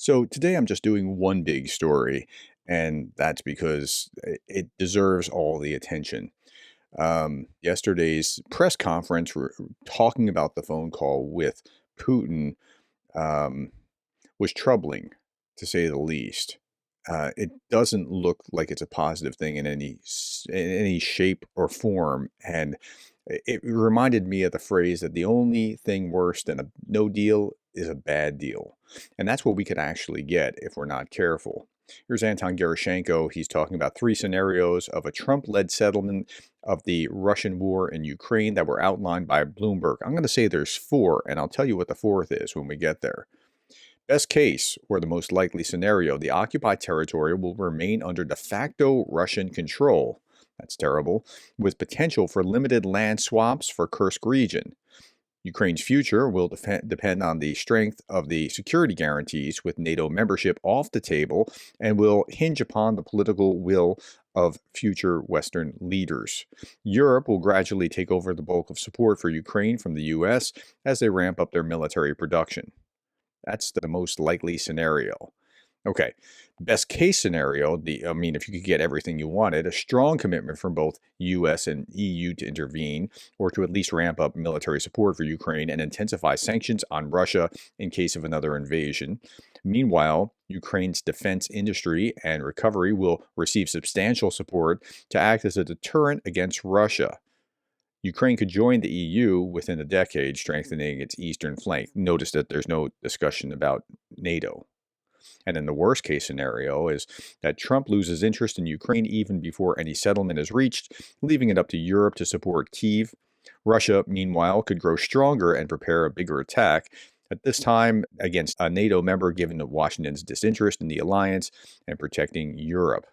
So today I'm just doing one big story, and that's because it deserves all the attention. Yesterday's press conference, talking about the phone call with Putin, um, was troubling, to say the least. It doesn't look like it's a positive thing in any shape or form, and it reminded me of the phrase that the only thing worse than a no deal is a bad deal, and that's what we could actually get if we're not careful. Here's Anton Gerashenko. He's talking about three scenarios of a Trump-led settlement of the Russian war in Ukraine that were outlined by Bloomberg. I'm going to say there's four, and I'll tell you what the fourth is when we get there. Best case, or the most likely scenario, the occupied territory will remain under de facto Russian control. That's terrible, with potential for limited land swaps for Kursk region. Ukraine's future will depend on the strength of the security guarantees, with NATO membership off the table, and will hinge upon the political will of future Western leaders. Europe will gradually take over the bulk of support for Ukraine from the US as they ramp up their military production. That's the most likely scenario. Okay, best case scenario, if you could get everything you wanted, a strong commitment from both US and EU to intervene or to at least ramp up military support for Ukraine and intensify sanctions on Russia in case of another invasion. Meanwhile, Ukraine's defense industry and recovery will receive substantial support to act as a deterrent against Russia. Ukraine could join the EU within a decade, strengthening its eastern flank. Notice that there's no discussion about NATO. And then the worst case scenario is that Trump loses interest in Ukraine even before any settlement is reached, leaving it up to Europe to support Kyiv. Russia, meanwhile, could grow stronger and prepare a bigger attack, at this time against a NATO member, given Washington's disinterest in the alliance and protecting Europe.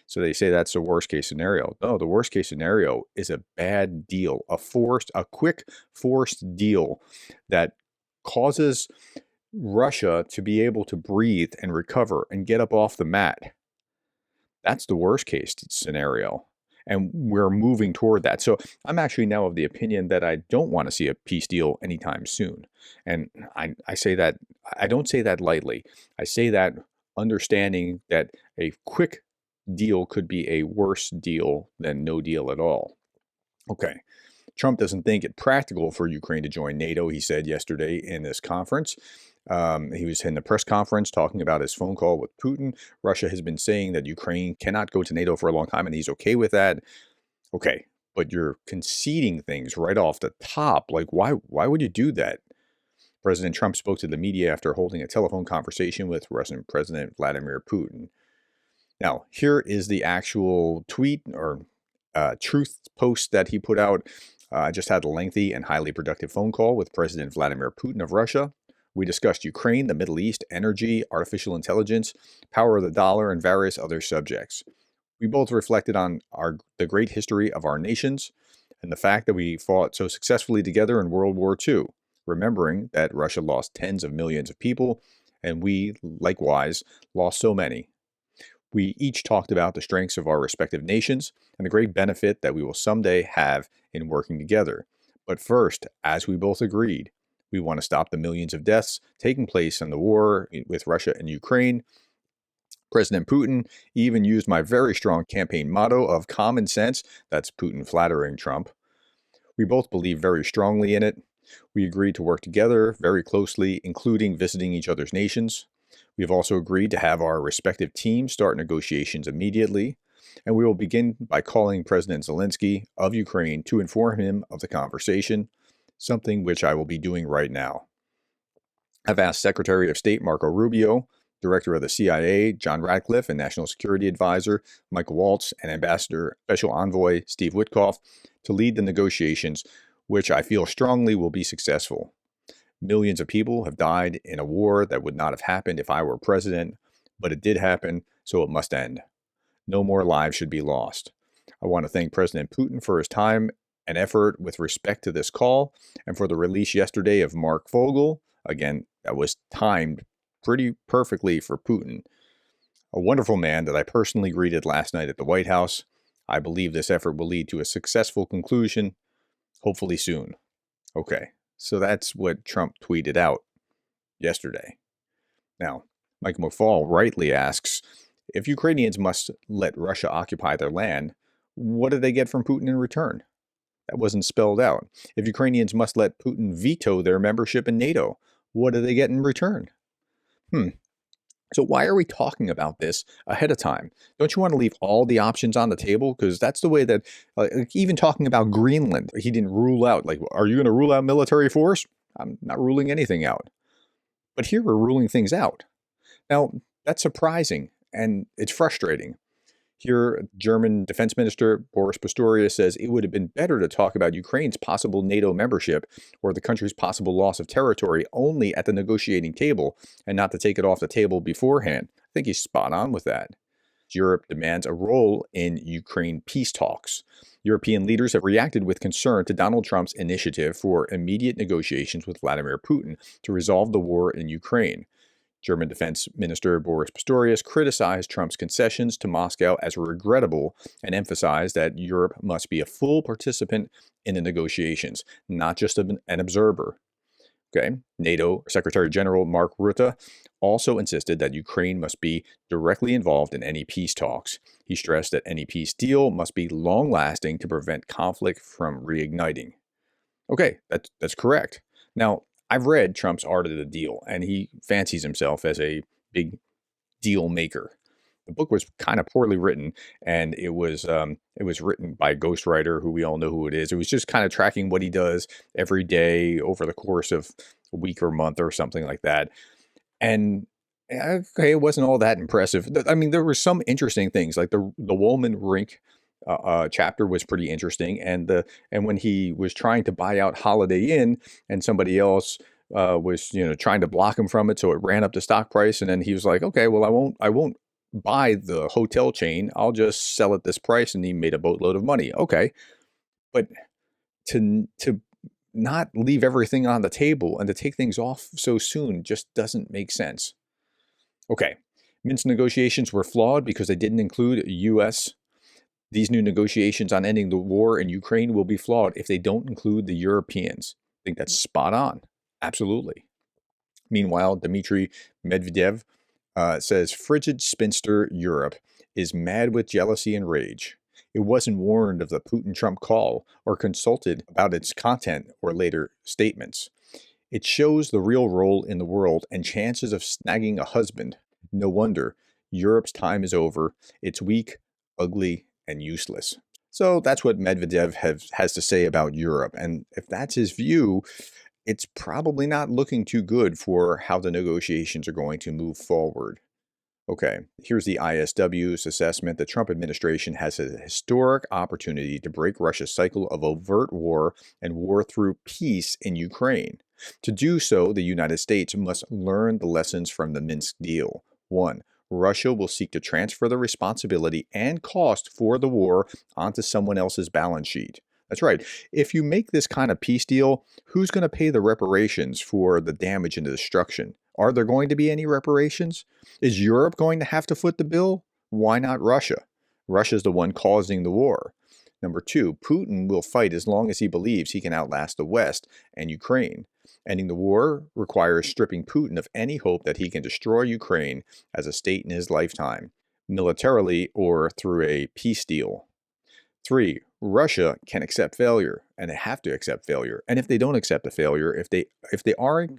So they say that's the worst case scenario. No, the worst case scenario is a bad deal, a quick forced deal that causes Russia to be able to breathe and recover and get up off the mat. That's the worst case scenario. And we're moving toward that. So I'm actually now of the opinion that I don't want to see a peace deal anytime soon. And I say that, I don't say that lightly. I say that understanding that a quick deal could be a worse deal than no deal at all. Okay. Trump doesn't think it practical for Ukraine to join NATO, he said yesterday in this conference. He was in the press conference talking about his phone call with Putin. Russia has been saying that Ukraine cannot go to NATO for a long time, and he's okay with that. Okay, but you're conceding things right off the top. Like, why would you do that? President Trump spoke to the media after holding a telephone conversation with Russian President Vladimir Putin. Now, here is the actual tweet or truth post that he put out. I just had a lengthy and highly productive phone call with President Vladimir Putin of Russia. We discussed Ukraine, the Middle East, energy, artificial intelligence, power of the dollar, and various other subjects. We both reflected on the great history of our nations and the fact that we fought so successfully together in World War II, remembering that Russia lost tens of millions of people, and we, likewise, lost so many. We each talked about the strengths of our respective nations and the great benefit that we will someday have in working together. But first, as we both agreed, we want to stop the millions of deaths taking place in the war with Russia and Ukraine. President Putin even used my very strong campaign motto of common sense. That's Putin flattering Trump. We both believe very strongly in it. We agreed to work together very closely, including visiting each other's nations. We have also agreed to have our respective teams start negotiations immediately, and we will begin by calling President Zelenskyy of Ukraine to inform him of the conversation, something which I will be doing right now. I've asked Secretary of State Marco Rubio, Director of the CIA John Ratcliffe, and National Security Advisor Michael Waltz, and Ambassador Special Envoy Steve Witkoff to lead the negotiations, which I feel strongly will be successful. Millions of people have died in a war that would not have happened if I were president, but it did happen, so it must end. No more lives should be lost. I want to thank President Putin for his time and effort with respect to this call, and for the release yesterday of Mark Fogel. Again, that was timed pretty perfectly for Putin. A wonderful man that I personally greeted last night at the White House. I believe this effort will lead to a successful conclusion, hopefully soon. Okay. So that's what Trump tweeted out yesterday. Now, Michael McFaul rightly asks, if Ukrainians must let Russia occupy their land, what do they get from Putin in return? That wasn't spelled out. If Ukrainians must let Putin veto their membership in NATO, what do they get in return? Hmm. So why are we talking about this ahead of time? Don't you want to leave all the options on the table? Because that's the way that, like, even talking about Greenland, he didn't rule out, like, are you going to rule out military force? I'm not ruling anything out. But here we're ruling things out. Now, that's surprising and it's frustrating. Here, German Defense Minister Boris Pistorius says it would have been better to talk about Ukraine's possible NATO membership or the country's possible loss of territory only at the negotiating table and not to take it off the table beforehand. I think he's spot on with that. Europe demands a role in Ukraine peace talks. European leaders have reacted with concern to Donald Trump's initiative for immediate negotiations with Vladimir Putin to resolve the war in Ukraine. German Defense Minister Boris Pistorius criticized Trump's concessions to Moscow as regrettable and emphasized that Europe must be a full participant in the negotiations, not just an observer. Okay. NATO Secretary General Mark Rutte also insisted that Ukraine must be directly involved in any peace talks. He stressed that any peace deal must be long-lasting to prevent conflict from reigniting. Okay, that's correct. Now, I've read Trump's Art of the Deal, and he fancies himself as a big deal maker. The book was kind of poorly written, and it was written by a ghostwriter who we all know who it is. It was just kind of tracking what he does every day over the course of a week or month or something like that. And okay, it wasn't all that impressive. I mean, there were some interesting things, like the Woolman Rink chapter was pretty interesting, and when he was trying to buy out Holiday Inn, and somebody else was trying to block him from it, so it ran up the stock price, and then he was like, okay, well, I won't buy the hotel chain. I'll just sell at this price, and he made a boatload of money. Okay, but to not leave everything on the table and to take things off so soon just doesn't make sense. Okay, Minsk negotiations were flawed because they didn't include U.S. These new negotiations on ending the war in Ukraine will be flawed if they don't include the Europeans. I think that's spot on. Absolutely. Meanwhile, Dmitry Medvedev says frigid spinster Europe is mad with jealousy and rage. It wasn't warned of the Putin-Trump call or consulted about its content or later statements. It shows the real role in the world and chances of snagging a husband. No wonder. Europe's time is over. It's weak, ugly, and useless. So that's what Medvedev has to say about Europe. And if that's his view, it's probably not looking too good for how the negotiations are going to move forward. Okay, here's the ISW's assessment. The Trump administration has a historic opportunity to break Russia's cycle of overt war and war through peace in Ukraine. To do so, the United States must learn the lessons from the Minsk deal. 1. Russia will seek to transfer the responsibility and cost for the war onto someone else's balance sheet. That's right. If you make this kind of peace deal, who's going to pay the reparations for the damage and the destruction? Are there going to be any reparations? Is Europe going to have to foot the bill? Why not Russia? Russia's the one causing the war. Number 2, Putin will fight as long as he believes he can outlast the West and Ukraine. Ending the war requires stripping Putin of any hope that he can destroy Ukraine as a state in his lifetime, militarily or through a peace deal. 3, Russia can accept failure, and they have to accept failure. And if they don't accept the failure, if they aren't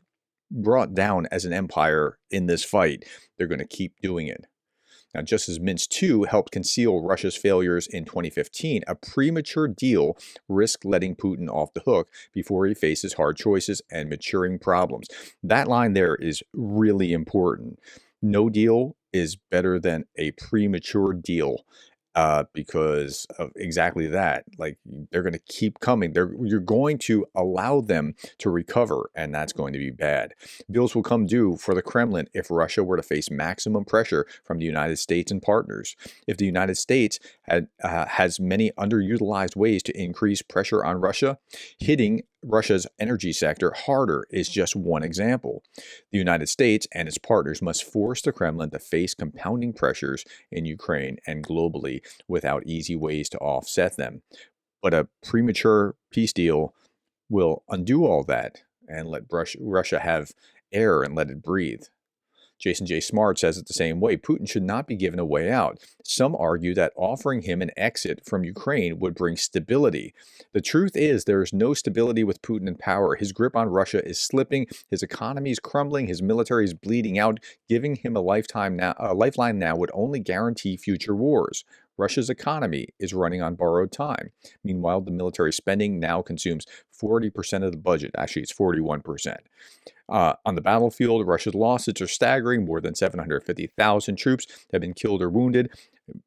brought down as an empire in this fight, they're going to keep doing it. Now, just as Minsk II helped conceal Russia's failures in 2015, a premature deal risked letting Putin off the hook before he faces hard choices and maturing problems. That line there is really important. No deal is better than a premature deal. Because of exactly that. Like, they're going to keep coming. You're going to allow them to recover, and that's going to be bad. Bills will come due for the Kremlin if Russia were to face maximum pressure from the United States and partners. If the United States has many underutilized ways to increase pressure on Russia, hitting Russia's energy sector harder is just one example. The United States and its partners must force the Kremlin to face compounding pressures in Ukraine and globally without easy ways to offset them. But a premature peace deal will undo all that and let Russia have air and let it breathe. Jason J. Smart says it the same way. Putin should not be given a way out. Some argue that offering him an exit from Ukraine would bring stability. The truth is, there is no stability with Putin in power. His grip on Russia is slipping, his economy is crumbling, his military is bleeding out. Giving him a lifeline now would only guarantee future wars. Russia's economy is running on borrowed time. Meanwhile, the military spending now consumes 40% of the budget. Actually, it's 41%. On the battlefield, Russia's losses are staggering. More than 750,000 troops have been killed or wounded.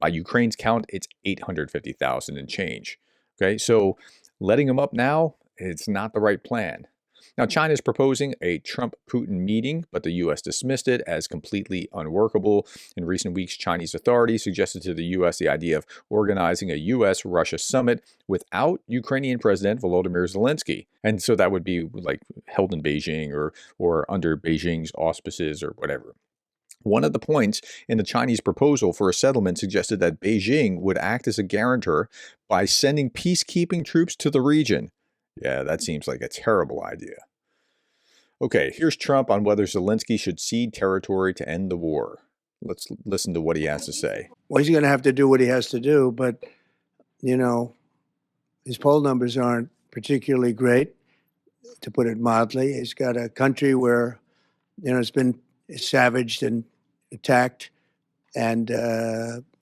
By Ukraine's count, it's 850,000 and change. Okay, so letting them up now, it's not the right plan. Now, China is proposing a Trump-Putin meeting, but the U.S. dismissed it as completely unworkable. In recent weeks, Chinese authorities suggested to the U.S. the idea of organizing a U.S.-Russia summit without Ukrainian President Volodymyr Zelenskyy. And so that would be like held in Beijing or under Beijing's auspices or whatever. One of the points in the Chinese proposal for a settlement suggested that Beijing would act as a guarantor by sending peacekeeping troops to the region. Yeah, that seems like a terrible idea. Okay, here's Trump on whether Zelenskyy should cede territory to end the war. Let's listen to what he has to say. Well, he's going to have to do what he has to do, but, you know, his poll numbers aren't particularly great, to put it mildly. He's got a country where, you know, it's been savaged and attacked, and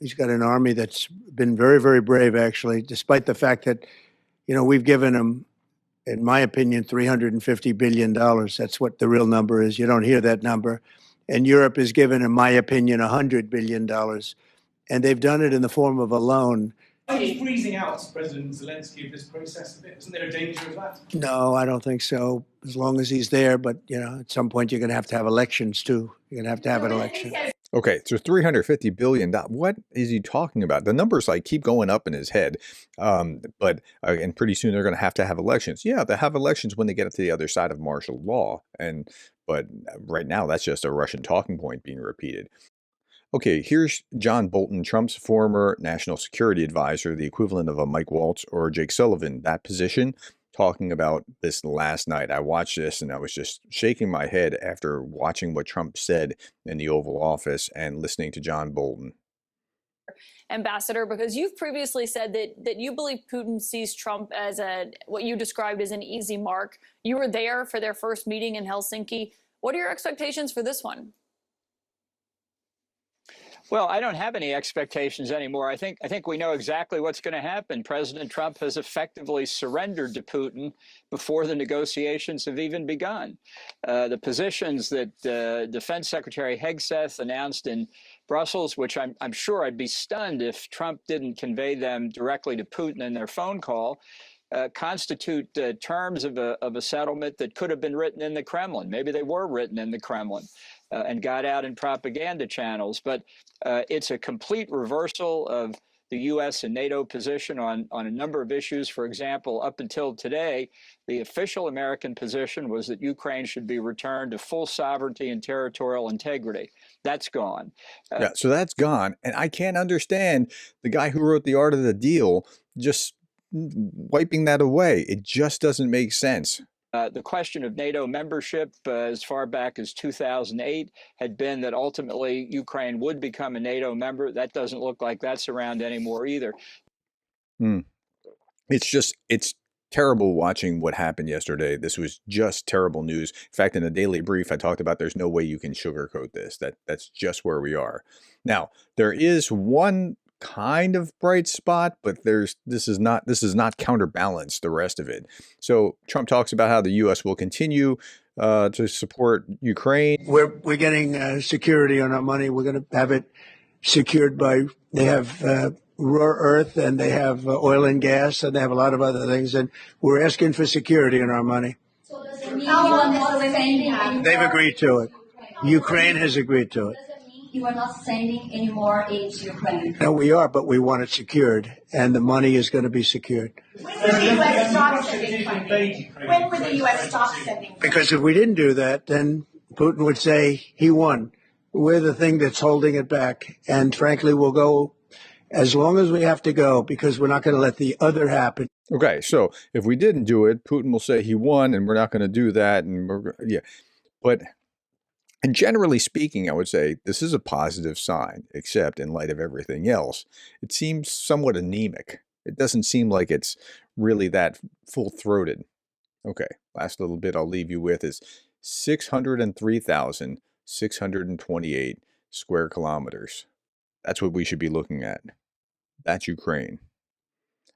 he's got an army that's been very, very brave, actually, despite the fact that, you know, we've given him, in my opinion, $350 billion. That's what the real number is. You don't hear that number. And Europe has given, in my opinion, $100 billion. And they've done it in the form of a loan. Are you freezing out President Zelenskyy of this process a bit? Isn't there a danger of that? No, I don't think so, as long as he's there. But, you know, at some point you're going to have elections, too. You're going to have an election. Okay, so $350 billion. What is he talking about? The numbers like keep going up in his head. And pretty soon they're going to have elections. Yeah, they have elections when they get to the other side of martial law. But right now that's just a Russian talking point being repeated. Okay, here's John Bolton, Trump's former national security advisor, the equivalent of a Mike Waltz or Jake Sullivan, that position, talking about this last night. I watched this and I was just shaking my head after watching what Trump said in the Oval Office and listening to John Bolton. Ambassador, because you've previously said that you believe Putin sees Trump as what you described as an easy mark. You were there for their first meeting in Helsinki. What are your expectations for this one? Well, I don't have any expectations anymore. I think we know exactly what's going to happen. President Trump has effectively surrendered to Putin before the negotiations have even begun. The positions that Defense Secretary Hegseth announced in Brussels, which I'm sure I'd be stunned if Trump didn't convey them directly to Putin in their phone call, constitute terms of a settlement that could have been written in the Kremlin. Maybe they were written in the Kremlin and got out in propaganda channels. But it's a complete reversal of the U.S. and NATO position on a number of issues. For example, up until today, the official American position was that Ukraine should be returned to full sovereignty and territorial integrity. That's gone. Yeah, so that's gone. And I can't understand the guy who wrote The Art of the Deal just wiping that away. It just doesn't make sense. The question of NATO membership as far back as 2008 had been that ultimately Ukraine would become a NATO member. That doesn't look like that's around anymore either. It's terrible watching what happened yesterday. This was just terrible news. In fact, in the Daily Brief, I talked about there's no way you can sugarcoat this. That's just where we are. Now, there is one kind of bright spot, but this is not counterbalance the rest of it. So Trump talks about how the U.S. will continue to support Ukraine. We're getting security on our money. We're going to have it secured by, they have rare earth and they have oil and gas and they have a lot of other things. And we're asking for security on our money. So does it mean you are not sending They've agreed to it. Ukraine has agreed to it. You are not sending any more aid to Ukraine? No, we are, but we want it secured, and the money is going to be secured. When will the U.S. stop sending funding? When will the U.S. stop sending? Because if we didn't do that, then Putin would say he won. We're the thing that's holding it back, and frankly, we'll go as long as we have to go because we're not going to let the other happen. Okay, so if we didn't do it, Putin will say he won, and we're not going to do that, and but And generally speaking, I would say this is a positive sign, except in light of everything else, it seems somewhat anemic. It doesn't seem like it's really that full-throated. Okay, last little bit I'll leave you with is 603,628 square kilometers. That's what we should be looking at. That's Ukraine.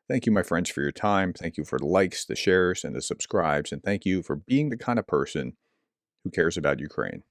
Thank you, my friends, for your time. Thank you for the likes, the shares, and the subscribes. And thank you for being the kind of person who cares about Ukraine.